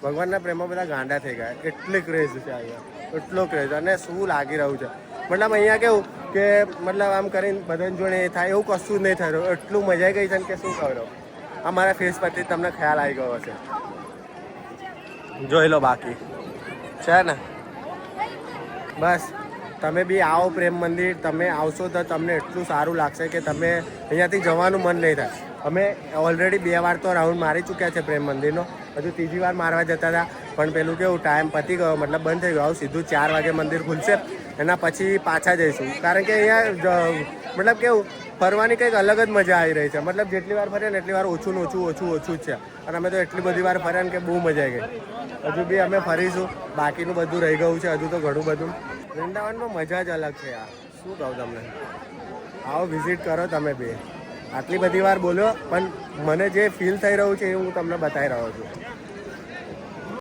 ભગવાનના પ્રેમમાં બધા ગાંડા થઈ ગયા, એટલી ક્રેઝ છે અહીંયા, એટલો ક્રેઝ. અને શું લાગી રહ્યું છે, મતલબ અહીંયા કેવું કે મતલબ આમ કરીને બધાને જોડે એ થાય એવું કશું જ નહીં થઈ રહ્યું. એટલું મજા આવી ગઈ છે ને કે શું કહો. આ મારા ફેસ પરથી તમને ખ્યાલ આવી ગયો હશે, જોઈ લો. બાકી છે ને બસ તમે બી આવો પ્રેમ મંદિર. તમે આવશો તો તમને એટલું સારું લાગશે કે તમે અહીંયાથી જવાનું મન નહીં થાય. અમે ઓલરેડી 2 વાર તો રાઉન્ડ મારી ચૂક્યા છે પ્રેમ મંદિરનો, હજુ ત્રીજી વાર મારવા જતા હતા પણ પેલું કેવું ટાઈમ પતી ગયો, મતલબ બંધ થઈ ગયો. સીધું 4 વાગે મંદિર ખુલશે, એના પછી પાછા જઈશું. કારણ કે અહીંયા મતલબ કેવું ફરવાની કંઈક અલગ જ મજા આવી રહી છે. મતલબ જેટલી વાર ફરે ને એટલી વાર ઓછું ને ઓછું જ છે. અને અમે તો એટલી બધી વાર ફર્યા ને કે બહુ મજા આવી ગઈ. હજુ બી અમે ફરીશું, બાકીનું બધું રહી ગયું છે હજુ તો ઘણું બધું. વૃંદાવનમાં મજા જ અલગ છે યાર, શું કહું તમને. આવો વિઝિટ કરો તમે બી. આટલી બધી વાર બોલ્યો પણ મને જે ફીલ થઈ રહ્યું છે એ હું તમને બતાવી રહ્યો છું.